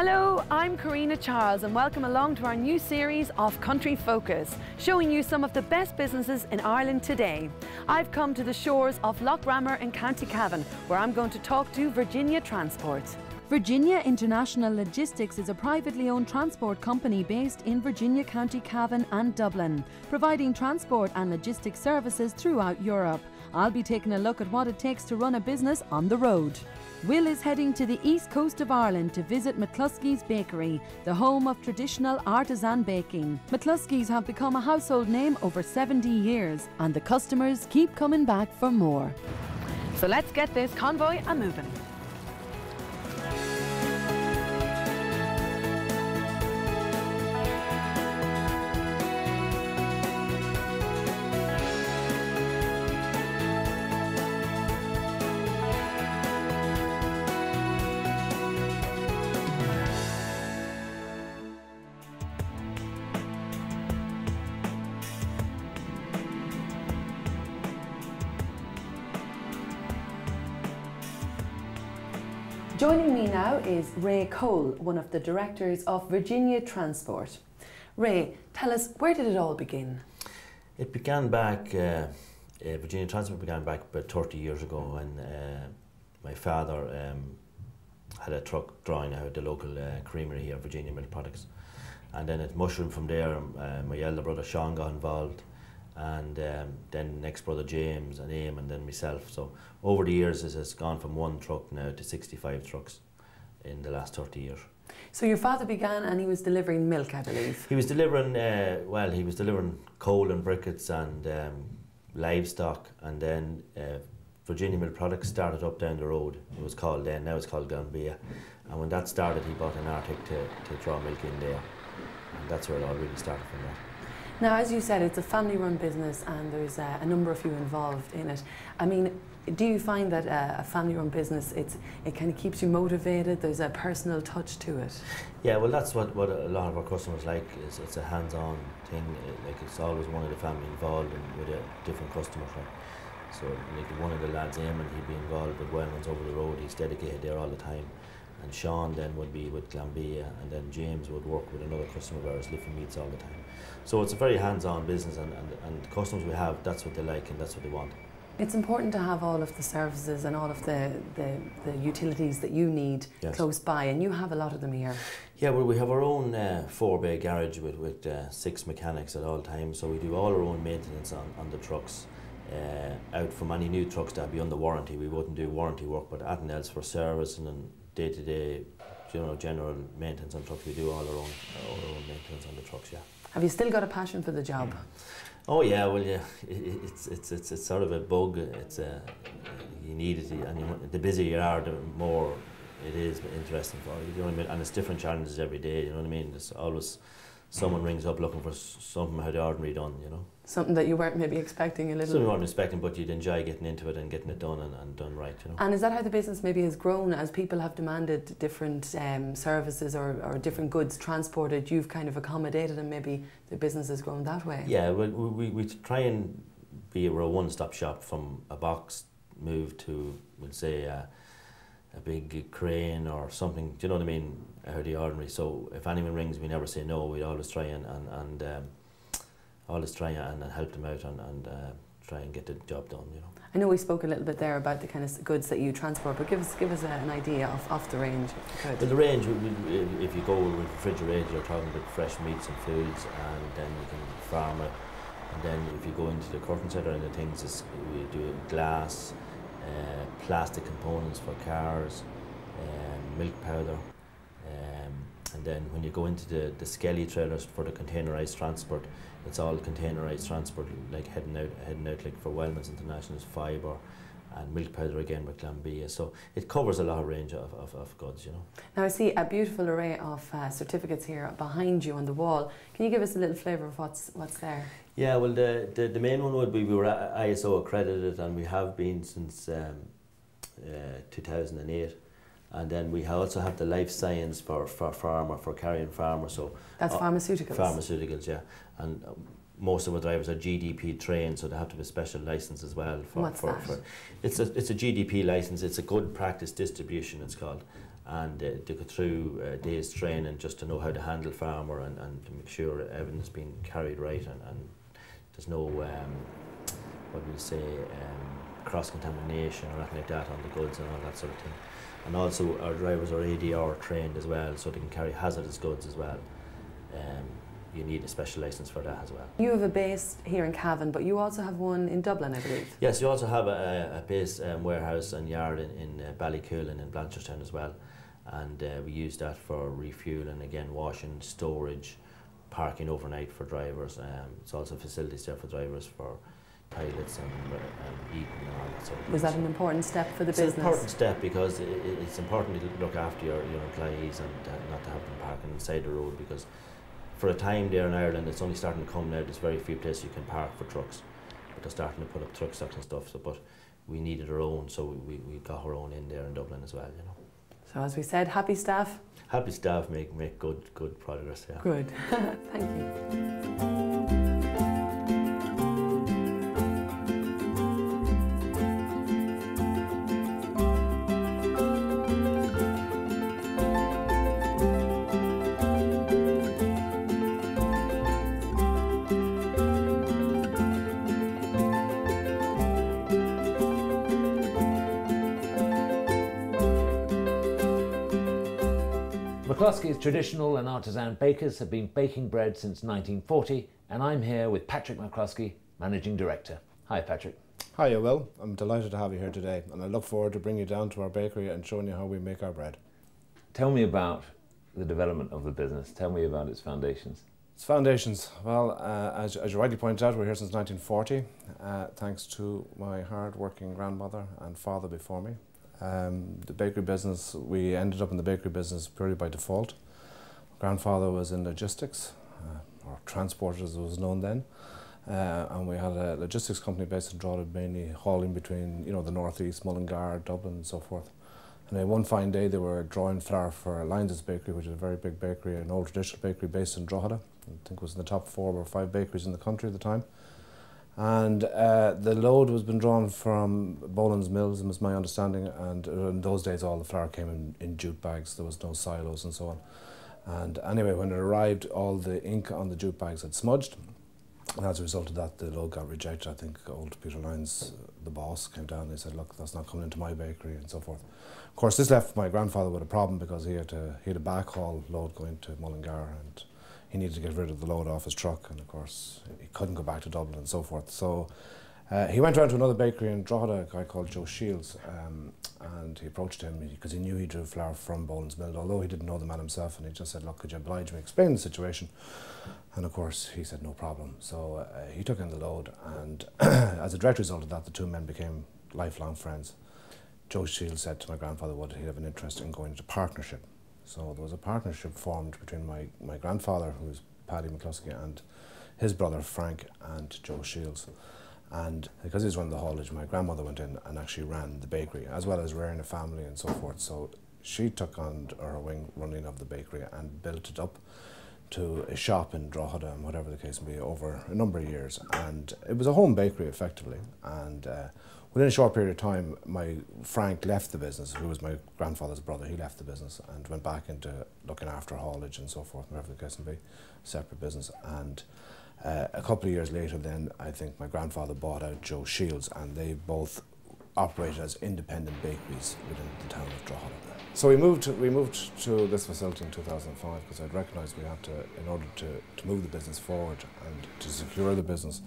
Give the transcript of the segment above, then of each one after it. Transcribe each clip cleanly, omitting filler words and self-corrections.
Hello, I'm Karina Charles and welcome along to our new series of Country Focus, showing you some of the best businesses in Ireland today. I've come to the shores of Lough Ramor in County Cavan, where I'm going to talk to Virginia Transport. Virginia International Logistics is a privately owned transport company based in Virginia, County Cavan and Dublin, providing transport and logistics services throughout Europe. I'll be taking a look at what it takes to run a business on the road. Will is heading to the east coast of Ireland to visit McCluskey's bakery, the home of traditional artisan baking. McCluskey's have become a household name over 70 years and the customers keep coming back for more. So let's get this convoy a-moving. Joining me now is Ray Cole, one of the directors of Virginia Transport. Ray, tell us, where did it all begin? It began back, Virginia Transport began back about 30 years ago when my father had a truck drawing out the local creamery here, Virginia Milk Products. And then it mushroomed from there. My elder brother Sean got involved, and then next brother James and Aim, and then myself. So over the years it has gone from one truck now to 65 trucks in the last 30 years. So your father began and he was delivering milk, I believe? He was delivering, well, he was delivering coal and briquettes and livestock, and then Virginia Milk Products started up down the road. It was called then, now it's called Glanbia. And when that started, he bought an Arctic to draw milk in there. And that's where it all really started from there. Now, as you said, it's a family-run business and there's a number of you involved in it. I mean, do you find that a family-run business, it kind of keeps you motivated, there's a personal touch to it? Yeah, well, that's what a lot of our customers like, is it's a hands-on thing. Like, it's always one of the family involved with a different customer. So like one of the lads, Eamon, he'd be involved with Wellman's over the road, he's dedicated there all the time. And Sean then would be with Glanbia, and then James would work with another customer of ours, lifting meats all the time. So it's a very hands-on business, and the customers we have, that's what they like and that's what they want. It's important to have all of the services and all of the utilities that you need close by, and you have a lot of them here. Yeah, well, we have our own 4-bay garage with 6 mechanics at all times, so we do all our own maintenance on the trucks. Out from any new trucks that be under warranty, we wouldn't do warranty work, but anything else for service and day-to-day, general maintenance on trucks, we do all our own maintenance on the trucks. Yeah. Have you still got a passion for the job? Oh yeah, well yeah, it's sort of a bug. It's you need it, and the busier you are, the more it is interesting for you. You know what I mean? And it's different challenges every day. You know what I mean? There's always someone rings up looking for something out of the ordinary done. You know. Something that you weren't maybe expecting a little. Something you weren't expecting, but you'd enjoy getting into it and getting it done and done right. You know. And is that how the business maybe has grown, as people have demanded different services or different goods transported? You've kind of accommodated, and maybe the business has grown that way. Yeah, well, we try and be a one-stop shop, from a box move to, we'll say, a big crane or something. Do you know what I mean? Out of the ordinary. So if anyone rings, we never say no. We always try and help them out and try and get the job done. You know. I know we spoke a little bit there about the kind of goods that you transport, but give us an idea of the range, if you could. Well, the range, if you go with refrigerated, you're talking about fresh meats and foods, and then you can farm it. And then if you go into the curtain setter and the things, we do glass, plastic components for cars, milk powder, and then when you go into the skelly trailers for the containerised transport, it's all containerised transport, like heading out like for Wellman's International's fibre, and milk powder again with Glanbia. So it covers a lot of range of goods, you know. Now I see a beautiful array of certificates here behind you on the wall. Can you give us a little flavour of what's there? Yeah, well, the main one would be we were ISO accredited, and we have been since 2008. And then we also have the life science for farmer, for carrying farmer. So that's pharmaceuticals? Pharmaceuticals, yeah. And most of our drivers are GDP trained, so they have to have a special licence as well. What's that? It's a GDP licence. It's a good practice distribution, it's called. and they go through a day's training just to know how to handle farmer and to make sure everything's being carried right and there's no, what do you say, cross-contamination or anything like that on the goods and all that sort of thing. And also our drivers are ADR trained as well, so they can carry hazardous goods as well. You need a special licence for that as well. You have a base here in Cavan, but you also have one in Dublin, I believe. Yes, you also have a base warehouse and yard in Ballycoolan in Blanchardstown as well. And we use that for refueling, again, washing, storage, parking overnight for drivers. It's also facilities there for drivers for toilets and eating and all that sort of thing. Was that an important step for the business? It's an important step because it's important to look after your employees and not to have them parking inside the road, because for a time there in Ireland it's only starting to come now. There's very few places you can park for trucks, but they're starting to put up truck stops and stuff. So, but we needed our own, so we got our own in there in Dublin as well, you know. So as we said, happy staff? Happy staff make good progress, yeah. Good. Thank you. McCluskey's traditional and artisan bakers have been baking bread since 1940, and I'm here with Patrick McClusky, Managing Director. Hi Patrick. Hiya Will, I'm delighted to have you here today, and I look forward to bringing you down to our bakery and showing you how we make our bread. Tell me about the development of the business. Tell me about its foundations. Its foundations, well, as you rightly pointed out, we're here since 1940, thanks to my hard-working grandmother and father before me. The bakery business, we ended up in the bakery business purely by default. Grandfather was in logistics, or transport as it was known then, and we had a logistics company based in Drogheda, mainly hauling between, you know, the northeast, Mullingar, Dublin and so forth. And then one fine day they were drawing flour for Lyons' Bakery, which is a very big bakery, an old traditional bakery based in Drogheda. I think it was in the top 4 or 5 bakeries in the country at the time. And the load was been drawn from Boland's Mills, was my understanding, and in those days all the flour came in jute bags. There was no silos and so on. And anyway, when it arrived, all the ink on the jute bags had smudged, and as a result of that the load got rejected. I think old Peter Lyons, the boss, came down and he said, look, that's not coming into my bakery and so forth. Of course this left my grandfather with a problem, because he had a backhaul load going to Mullingar, and he needed to get rid of the load off his truck, and of course he couldn't go back to Dublin and so forth. So he went around to another bakery in Drogheda, a guy called Joe Shields, and he approached him because he knew he drew flour from Boland's Mill, although he didn't know the man himself, and he just said, look, could you oblige me, explain the situation? And of course he said no problem. So he took in the load, and as a direct result of that the two men became lifelong friends. Joe Shields said to my grandfather would he have an interest in going into partnership. So there was a partnership formed between my grandfather, who was Paddy McCluskey, and his brother Frank and Joe Shields. And because he was running the haulage, my grandmother went in and actually ran the bakery, as well as rearing a family and so forth. So she took on her wing running of the bakery and built it up to a shop in Drogheda, and whatever the case may be, over a number of years. And it was a home bakery effectively. And within a short period of time, my Frank left the business, who was my grandfather's brother. He left the business and went back into looking after haulage and so forth, whatever the case may be, separate business. And a couple of years later then, I think my grandfather bought out Joe Shields, and they both operated as independent bakeries within the town of Drogheda. So we moved to this facility in 2005 because I'd recognised we had to, in order to move the business forward and to secure the business,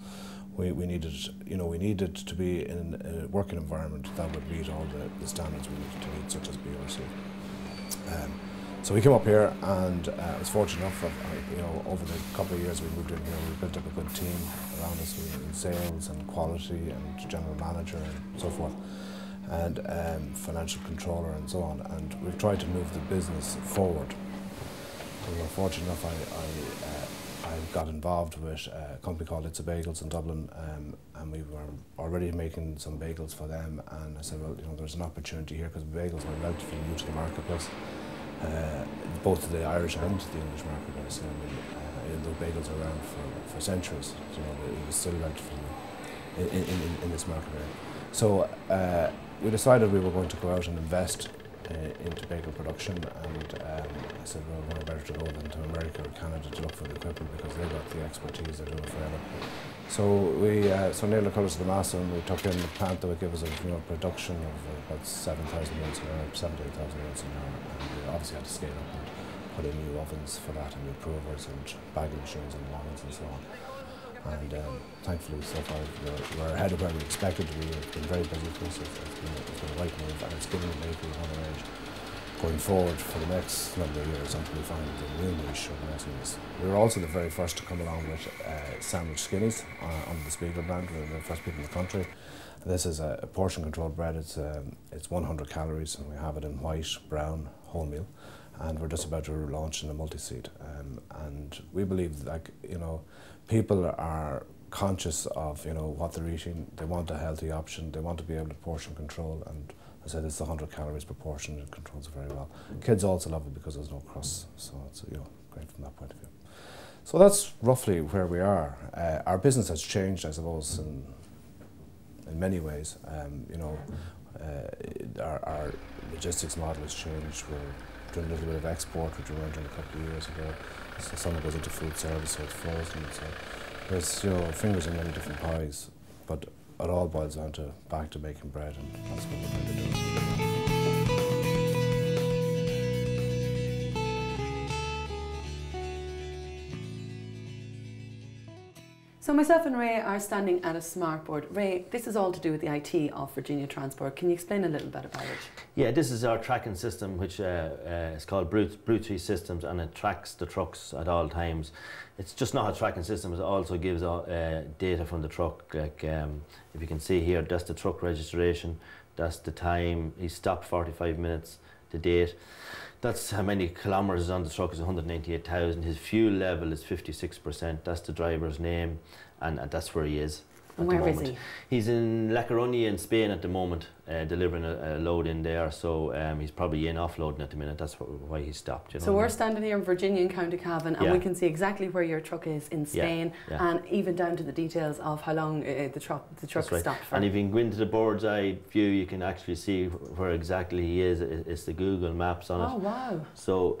we needed to be in a working environment that would meet all the standards we needed to meet, such as BRC. So we came up here, and I was fortunate enough that, over the couple of years we moved in here, we built up a good team around us in sales and quality and general manager and so forth, and financial controller and so on, and we've tried to move the business forward. We were fortunate enough, I got involved with a company called It's a Bagels in Dublin, and we were already making some bagels for them, and I said, well, there's an opportunity here, because bagels were relatively new to the marketplace, both to the Irish and to the English marketplace. Though bagels are around for centuries, it was still relatively new in this market area. So we decided we were going to go out and invest into bakery production, and I said, well, we're better to go than to America or Canada to look for the equipment, because they've got the expertise, they're doing it forever. So we nailed the colours to the mast, and we took in the plant that would give us a production of about 7,000 units an hour, 78,000 units an hour, and we obviously had to scale up and put in new ovens for that, and new provers and bagging machines and ovens and so on. And thankfully, so far, we're ahead of where we expected to be. It's been very busy for us. It's been a right move, and it's giving the bakery another edge going forward for the next number of years until we find the new niche of the next years. We were also the very first to come along with sandwich skinnies under the Spiegel brand. We were the first people in the country. This is a portion-controlled bread. It's 100 calories, and we have it in white, brown, wholemeal. And we're just about to launch in a multi-seed. And we believe that, people are conscious of, what they're eating. They want a healthy option. They want to be able to portion control. And as I said, it's 100 calories per portion. It controls it very well. Kids also love it because there's no crust. So it's, great from that point of view. So that's roughly where we are. Our business has changed, I suppose, in many ways. Our logistics model has changed. We're doing a little bit of export, which we weren't doing a couple of years ago. So some of it goes into food service, so it's frozen. So there's fingers in many different pies, but it all boils down to back to making bread, and that's what we're trying to do. So myself and Ray are standing at a smart board. Ray, this is all to do with the IT of Virginia Transport. Can you explain a little bit about it? Yeah, this is our tracking system, which is called Brute Systems, and it tracks the trucks at all times. It's just not a tracking system, it also gives data from the truck. Like if you can see here, that's the truck registration, that's the time, he stopped 45 minutes, the date. That's how many kilometres on the truck is 188,000. His fuel level is 56%. That's the driver's name, and that's where he is. And where is he? He's in La Coruña in Spain at the moment, delivering a load in there. So he's probably in offloading at the minute. That's why he stopped. So we're standing here in Virginia in County Cavan, and we can see exactly where your truck is in Spain, and even down to the details of how long the truck stopped for. And if you can go into the bird's eye view, you can actually see where exactly he is. It's the Google Maps on it. Oh wow! So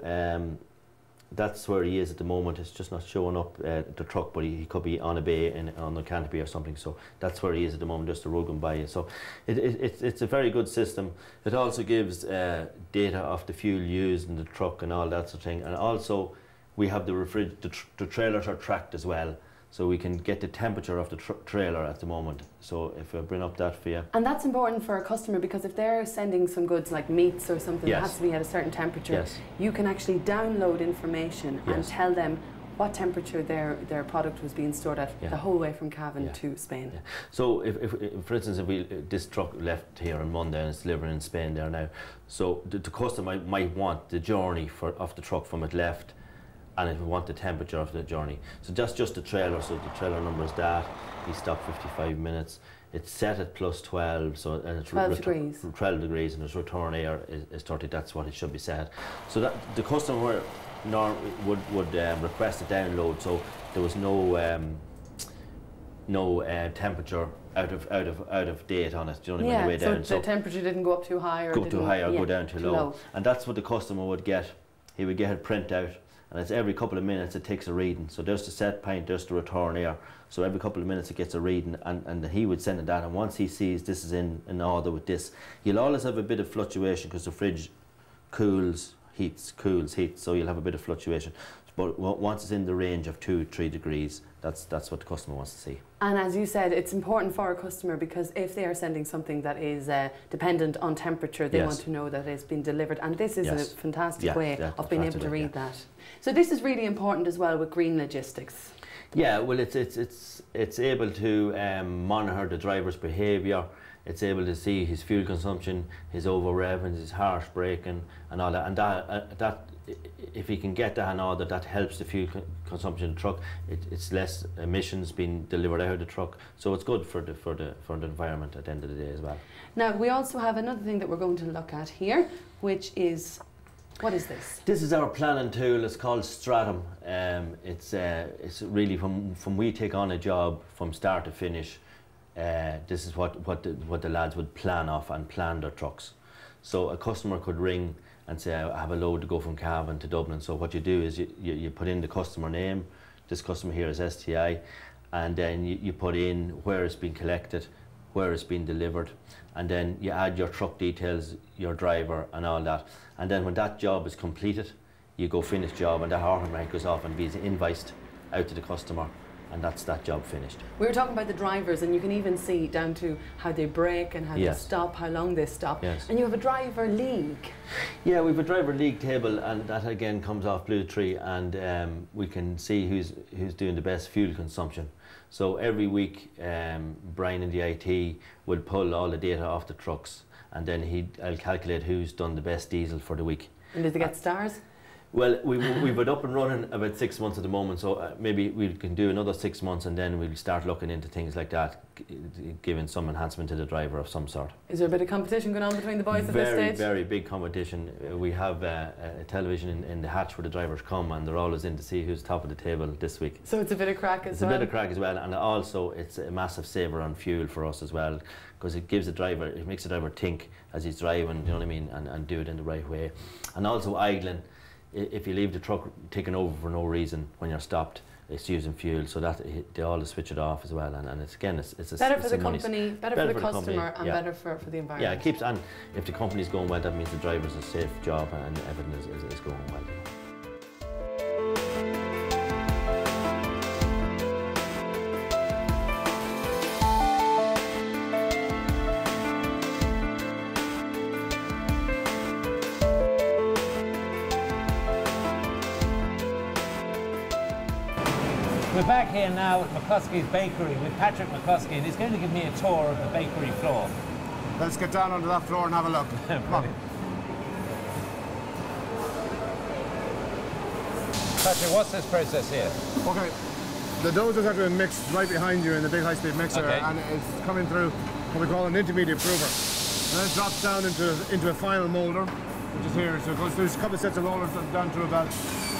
that's where he is at the moment. It's just not showing up the truck, but he could be on a bay on the canopy or something. So that's where he is at the moment, just a road going by you. So it's a very good system. It also gives data of the fuel used in the truck and all that sort of thing. And also we have the trailers are tracked as well. So we can get the temperature of the trailer at the moment. So if I bring up that for you. And that's important for a customer, because if they're sending some goods like meats or something that has to be at a certain temperature, you can actually download information and tell them what temperature their product was being stored at the whole way from Cavan to Spain. So if for instance, if this truck left here on Monday and it's delivering in Spain there now, so the customer might want the journey of the truck from it left, and it will want the temperature of the journey. So that's just the trailer, so the trailer number is that. He stopped 55 minutes. It's set at +12, so and it's 12 degrees. 12 degrees, and its return air is 30. That's what it should be set. So that the customer would request a download, so there was no temperature out of date on it. Do you know what I mean? The way down. So the temperature didn't go up too high or go down too low. And that's what the customer would get. He would get it print out. And it's every couple of minutes it takes a reading. So there's the set point, there's the return air. So every couple of minutes it gets a reading, and he would send it down. And once he sees this is in order with this, you'll always have a bit of fluctuation because the fridge cools, heats. So you'll have a bit of fluctuation. But once it's in the range of 2-3 degrees, that's what the customer wants to see. And as you said, it's important for a customer, because if they are sending something that is dependent on temperature, they want to know that it's been delivered. And this is a fantastic way of being able to read that. So this is really important as well with green logistics. Yeah, well, it's able to monitor the driver's behaviour. It's able to see his fuel consumption, his over revving, his harsh braking, and all that. And that if he can get that in order, that helps the fuel consumption of the truck. It's less emissions being delivered out of the truck, so it's good for the environment at the end of the day as well. Now we also have another thing that we're going to look at here, which is, what is this? This is our planning tool. It's called Stratum. It's really from we take on a job from start to finish. This is what the lads would plan off and plan their trucks. So a customer could ring and say, I have a load to go from Cavan to Dublin. So what you do is you put in the customer name. This customer here is STI, and then you put in where it's been collected, where it's been delivered, and then you add your truck details, your driver and all that. And then when that job is completed, you go finish job, and that automatic goes off and be invoiced out to the customer, and that's that job finished. We were talking about the drivers, and you can even see down to how they brake and how they stop, how long they stop. Yes. And you have a driver league. Yeah, we have a driver league table, and that again comes off Blue Tree, and we can see who's doing the best fuel consumption. So every week, Brian in the IT will pull all the data off the trucks, and then I'll calculate who's done the best diesel for the week. And did they get stars? Well, we've been up and running about 6 months at the moment, so maybe we can do another 6 months, and then we'll start looking into things like that, giving some enhancement to the driver of some sort. Is there a bit of competition going on between the boys at this stage? Very big competition. We have a television in the hatch where the drivers come, and they're always in to see who's top of the table this week. So it's a bit of crack as well? It's a bit of crack as well, and also it's a massive saver on fuel for us as well, because it makes the driver think as he's driving, you know what I mean, and do it in the right way. And also idling. If you leave the truck taken over for no reason when you're stopped, it's using fuel, so that they always switch it off as well. And it's again, it's better for the company, better for the customer, and better for the environment. Yeah, it keeps, and if the company's going well, that means the driver's a safe job and everything is going well. We're back here now at McCluskey's Bakery with Patrick McCluskey, and he's going to give me a tour of the bakery floor. Let's get down onto that floor and have a look. Come on. Patrick, what's this process here? Okay, the doughs are being mixed right behind you in the big high-speed mixer, and it's coming through what we call an intermediate prover. And then it drops down into a final moulder, which is here. So it goes through a couple of sets of rollers down through a belt.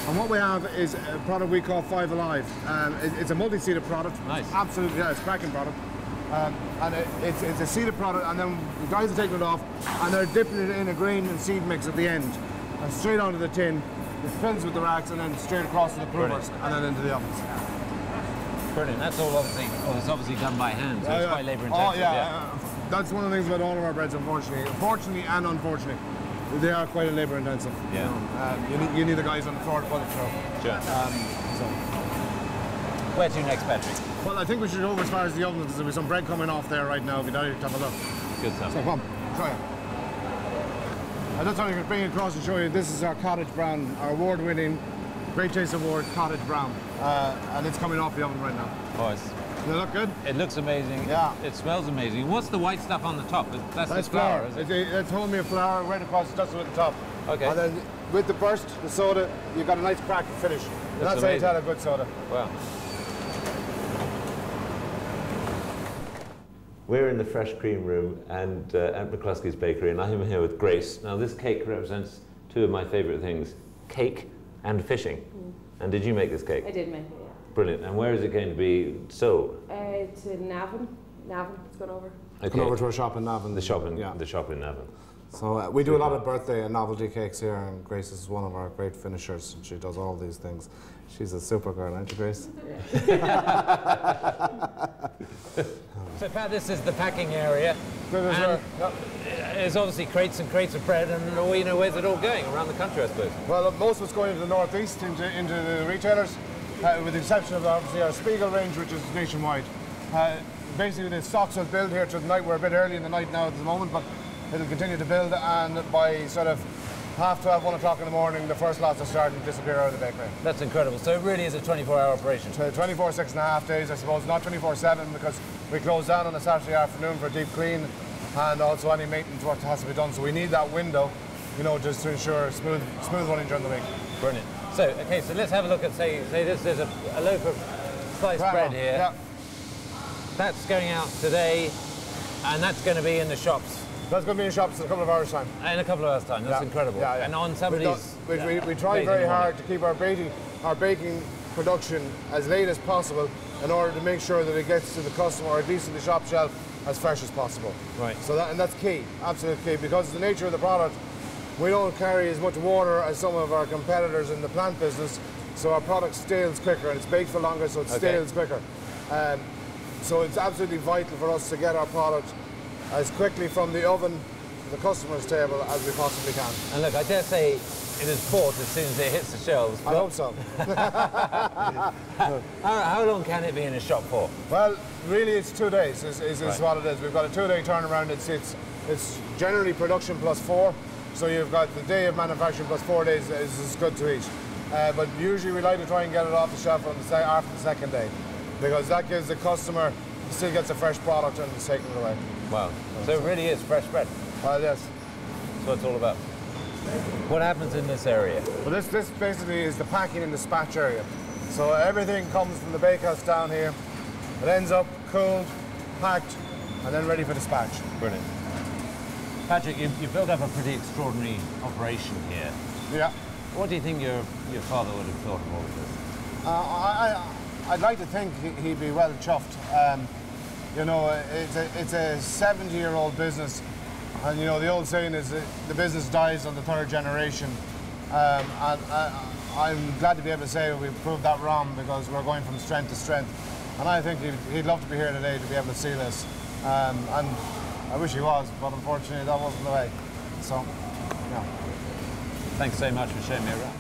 And what we have is a product we call Five Alive. It's a multi-seeded product. Nice. It's absolutely, yeah, it's a cracking product. And it's a seeded product, and then the guys are taking it off, and they're dipping it in a grain and seed mix at the end, and straight onto the tin. It fills with the racks, and then straight across to the provers, and then into the ovens. Brilliant. That's all obviously done by hand, so it's quite labour intensive. Oh yeah. That's one of the things about all of our breads, unfortunately. Fortunately and unfortunately. They are quite labour intensive. Yeah. You need the guys on the floor to put it through. Sure. Where to next, Patrick? Well, I think we should go over as far as the oven, because there'll be some bread coming off there right now. If you'd like to have a look. Good stuff. So come, show you. And that's how you can bring it across and show you. This is our cottage brown, our award-winning Great Taste Award cottage brown, and it's coming off the oven right now. Oh, does it look good? It looks amazing. Yeah. It smells amazing. What's the white stuff on the top? That's flour, is it? It's wholemeal flour right across just at the top. Okay. And then with the burst, the soda, you've got a nice crack finish. That's how you tell a good soda. Wow. We're in the fresh cream room and at McCluskey's Bakery, and I'm here with Grace. Now, this cake represents two of my favourite things, cake and fishing. And did you make this cake? I did make it, yeah. Brilliant. And where is it going to be sold? To Navan. Navan, it's gone over. Okay. Gone over to a shop in Navan. The shop in Navan. So we do a lot of birthday and novelty cakes here, and Grace is one of our great finishers. She does all these things. She's a super girl, aren't you, Grace? So, Pat, this is the packing area. There's obviously crates and crates of bread, and where's it all going? Around the country, I suppose. Well, most of it's going into the northeast, into the retailers, with the exception of obviously our Spiegel range, which is nationwide. Basically, the stocks will build here to the night. We're a bit early in the night now at the moment, but it'll continue to build, and by sort of 12:30, 1 o'clock in the morning, the first lots are starting to disappear out of the bakery. That's incredible. So it really is a 24-hour operation. 24, 6.5 days, I suppose, not 24/7, because we close down on a Saturday afternoon for a deep clean, and also any maintenance work that has to be done. So we need that window, you know, just to ensure smooth running during the week. Brilliant. So, okay, so let's have a look at, say this is a loaf of sliced bread here. Yeah. That's going out today, and that's going to be in the shops. That's going to be in shops in a couple of hours' time. In a couple of hours' time. That's incredible. Yeah, yeah. And on somebody's... We try very hard to keep our baking production as late as possible in order to make sure that it gets to the customer, or at least to the shop shelf, as fresh as possible. Right. So and that's key, absolute key, because of the nature of the product, we don't carry as much water as some of our competitors in the plant business, so our product stales quicker and it's baked for longer, so it stales quicker. So it's absolutely vital for us to get our product as quickly from the oven to the customer's table as we possibly can. And look, I dare say it is bought as soon as it hits the shelves. I hope so. How long can it be in a shop for? Well, really it's 2 days is what it is. We've got a 2-day turnaround. It's generally production plus 4. So you've got the day of manufacturing plus 4 days is good to eat. But usually we like to try and get it off the shelf on after the 2nd day, because that gives the customer, still gets a fresh product and is taking it away. Wow. So it really is fresh bread. Well, yes. That's what it's all about. What happens in this area? Well, this basically is the packing and dispatch area. So everything comes from the bakehouse down here. It ends up cooled, packed, and then ready for dispatch. Brilliant. Patrick, you've built up a pretty extraordinary operation here. Yeah. What do you think your father would have thought of all of this? I'd like to think he'd be well chuffed. You know, it's a 70-year-old business, and you know the old saying is the business dies on the 3rd generation. And I'm glad to be able to say we've proved that wrong, because we're going from strength to strength. And I think he'd love to be here today to be able to see this. And I wish he was, but unfortunately that wasn't the way. So, yeah. Thanks so much for showing me around.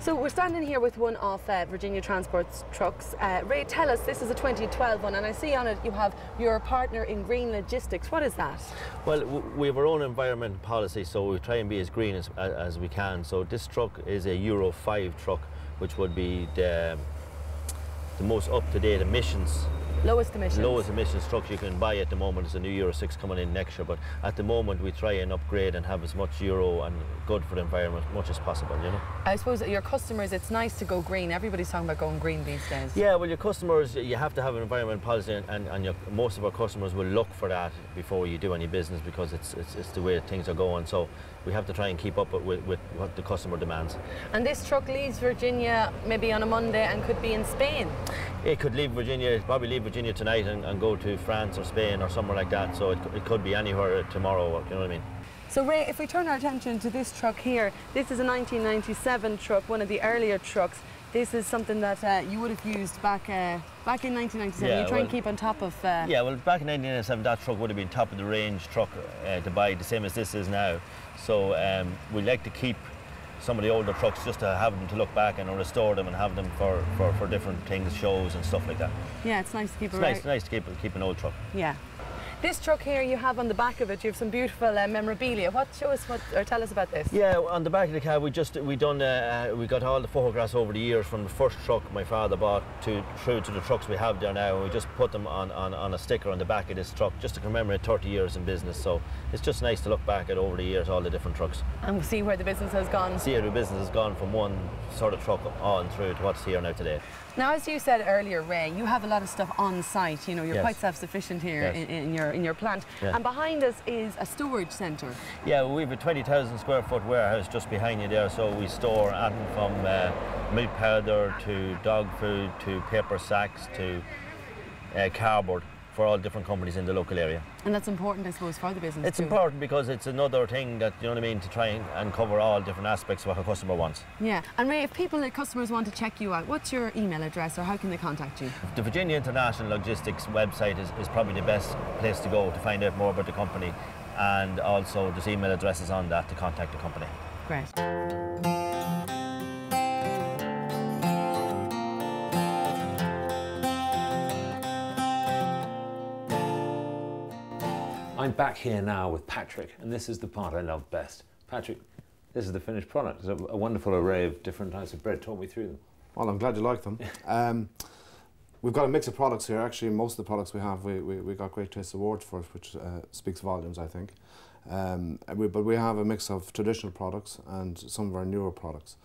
So we're standing here with one of Virginia Transport's trucks. Ray, tell us, this is a 2012 one, and I see on it you have your partner in green logistics. What is that? Well, we have our own environment policy, so we try and be as green as we can. So this truck is a Euro 5 truck, which would be the most up-to-date emissions. Lowest emissions. Lowest emissions truck you can buy at the moment. Is a new Euro 6 coming in next year, but at the moment we try and upgrade and have as much Euro and good for the environment much as possible, you know. I suppose that your customers, it's nice to go green. Everybody's talking about going green these days. Yeah, well, your customers, you have to have an environment policy, and most of our customers will look for that before you do any business, because it's the way things are going. So we have to try and keep up with what the customer demands. And this truck leaves Virginia maybe on a Monday and could be in Spain. It could leave Virginia, probably leave Virginia tonight and go to France or Spain or somewhere like that. So it could be anywhere tomorrow, you know what I mean? So Ray, if we turn our attention to this truck here, this is a 1997 truck, one of the earlier trucks. This is something that you would have used back in 1997. Yeah, you try and keep on top of... Yeah, well, back in 1997, that truck would have been top of the range truck to buy, the same as this is now. So we like to keep some of the older trucks just to have them to look back and restore them and have them for different things, shows and stuff like that. Yeah, it's nice to keep It's nice to keep an old truck. Yeah. This truck here, you have on the back of it, you have some beautiful memorabilia. Tell us about this. Yeah, on the back of the cab, we got all the photographs over the years from the first truck my father bought through to the trucks we have there now, and we just put them on a sticker on the back of this truck just to commemorate 30 years in business. So it's just nice to look back at over the years all the different trucks. And see where the business has gone. See how the business has gone from one sort of truck on through to what's here now today. Now, as you said earlier, Ray, you have a lot of stuff on site. You know, you're quite self-sufficient here in your plant. Yeah. And behind us is a storage centre. Yeah, we have a 20,000 square foot warehouse just behind you there. So we store anything from milk powder to dog food to paper sacks to cardboard for all different companies in the local area. And that's important, I suppose, for the business. It's important because it's another thing that, you know what I mean, to try and cover all different aspects of what a customer wants. Yeah, and Ray, if customers want to check you out, what's your email address or how can they contact you? The Virginia International Logistics website is probably the best place to go to find out more about the company, and also there's email addresses on that to contact the company. Great. I'm back here now with Patrick, and this is the part I love best. Patrick, this is the finished product. It's a wonderful array of different types of bread. Talk me through them. Well, I'm glad you like them. We've got a mix of products here. Actually, most of the products we have, we got Great Taste Awards for, which speaks volumes, I think. But we have a mix of traditional products and some of our newer products.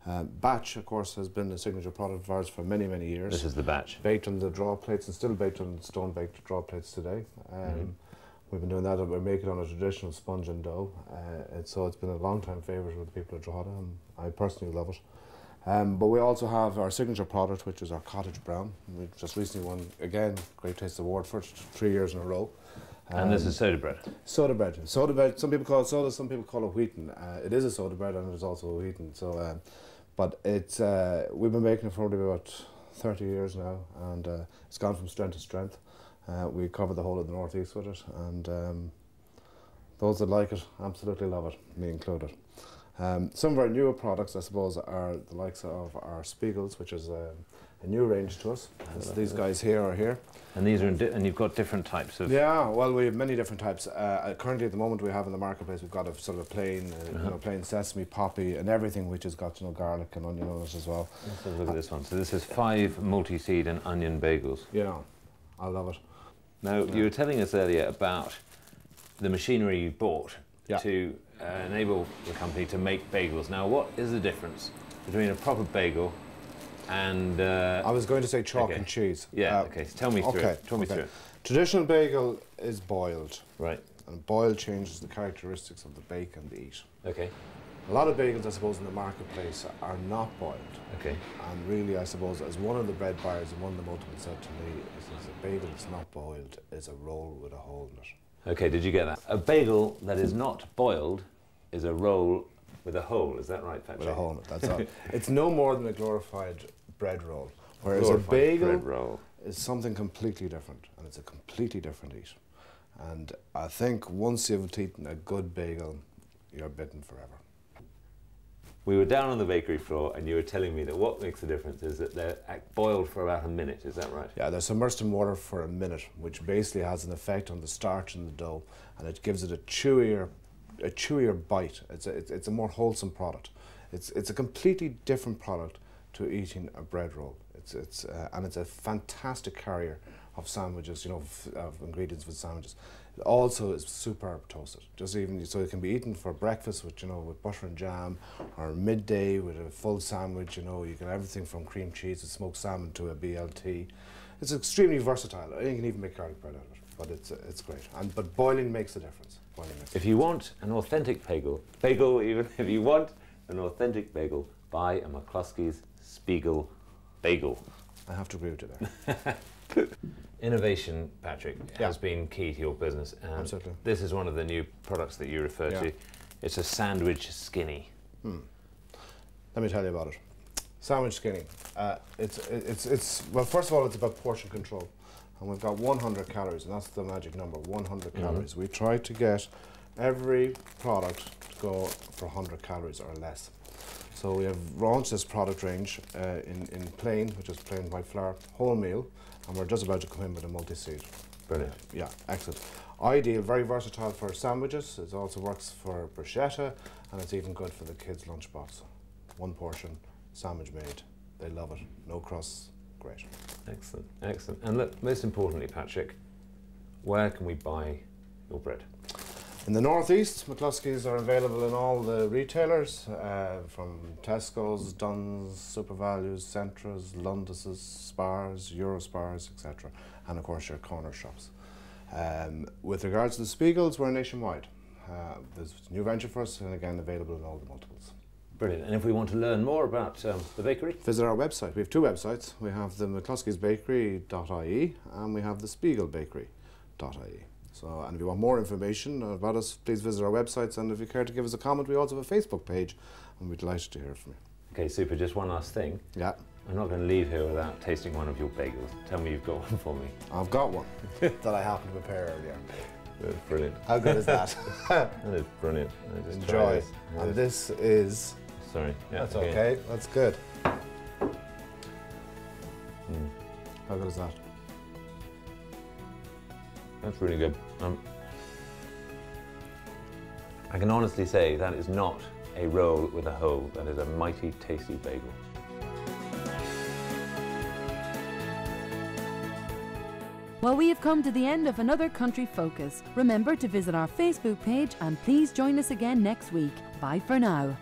Batch, of course, has been a signature product of ours for many, many years. This is the batch. Baked on the draw plates and still baked on stone-baked draw plates today. We've been doing that, and we make it on a traditional sponge and dough. So it's been a long time favourite with the people of Drogheda, and I personally love it. But we also have our signature product, which is our cottage brown. We just recently won, again, Great Taste Award for it, 3 years in a row. And this is soda bread? Soda bread. Soda bread, some people call it soda, some people call it wheaten. It is a soda bread and it is also a wheaten. So, but it's, we've been making it for probably about 30 years now, and it's gone from strength to strength. We cover the whole of the northeast with it, and those that like it absolutely love it, me included. Some of our newer products, I suppose, are the likes of our Spiegels, which is a new range to us. These guys here are here. And these are and you've got different types of... Yeah, well, we have many different types. Currently, at the moment, we have in the marketplace, we've got a sort of a plain, you know, plain sesame, poppy, and everything which has got, you know, garlic and onion on it as well. Let's have a look at this one. So this is 5 multi-seed and onion bagels. Yeah, I love it. Now, you were telling us earlier about the machinery you bought to enable the company to make bagels. Now, what is the difference between a proper bagel and... I was going to say chalk and cheese. Yeah, okay, so tell me through it. Talk me through it. Traditional bagel is boiled. Right. And boiled changes the characteristics of the bake and the eat. Okay. A lot of bagels, I suppose, in the marketplace are not boiled. Okay. And really, I suppose, as one of the bread buyers and one of the multiples said to me, is a bagel that's not boiled is a roll with a hole in it. Okay, did you get that? A bagel that is not boiled is a roll with a hole, is that right, Patrick? With a hole in it, that's all. It's no more than a glorified bread roll. Whereas a bagel bread roll is something completely different, and it's a completely different eat. And I think once you've eaten a good bagel, you're bitten forever. We were down on the bakery floor, and you were telling me that what makes the difference is that they're boiled for about a minute, is that right? Yeah, they're submerged in water for a minute, which basically has an effect on the starch in the dough, and it gives it a chewier bite. It's a more wholesome product. It's a completely different product to eating a bread roll. And it's a fantastic carrier of sandwiches, you know, of ingredients for sandwiches. It also is superb toasted. Just even so, it can be eaten for breakfast with, you know, with butter and jam, or midday with a full sandwich. You know, you can have everything from cream cheese to smoked salmon to a BLT. It's extremely versatile. You can even make garlic bread out of it. But it's great. But boiling makes a difference. If you want an authentic bagel, even if you want an authentic bagel, buy a McCluskey's Spiegel bagel. I have to agree with you there. Innovation, Patrick, has been key to your business. And absolutely. This is one of the new products that you refer to. It's a sandwich skinny. Let me tell you about it. Sandwich skinny. Well, first of all, it's about portion control. And we've got 100 calories, and that's the magic number, 100 calories. We try to get every product to go for 100 calories or less. So we have launched this product range in plain, which is plain white flour, wholemeal, and we're just about to come in with a multi-seed. Brilliant. Yeah, excellent. Ideal, very versatile for sandwiches. It also works for bruschetta, and it's even good for the kids' lunchbox. One portion, sandwich made. They love it. No crusts. Great. Excellent, excellent. And look, most importantly, Patrick, where can we buy your bread? In the northeast, McCluskey's are available in all the retailers, from Tesco's, Dunn's, SuperValues, Centras, Lundus's, Spars, Eurospars, etc. And of course your corner shops. With regards to the Spiegels, we're nationwide. There's a new venture for us, and again available in all the multiples. Brilliant. And if we want to learn more about the bakery? Visit our website. We have 2 websites. We have the McCluskey'sbakery.ie and we have the Spiegelbakery.ie. So, and if you want more information about us, please visit our websites, and if you care to give us a comment, we also have a Facebook page, and we'd be delighted to hear from you. Okay, super. Just one last thing. Yeah. I'm not going to leave here without tasting one of your bagels. Tell me you've got one for me. I've got one that I happened to prepare earlier. That's brilliant. How good is that? That is brilliant. Enjoy. And this is... Sorry. Yeah, that's okay. That's good. How good is that? That's really good. I can honestly say that is not a roll with a hole. That is a mighty tasty bagel. Well, we have come to the end of another Country Focus. Remember to visit our Facebook page, and please join us again next week. Bye for now.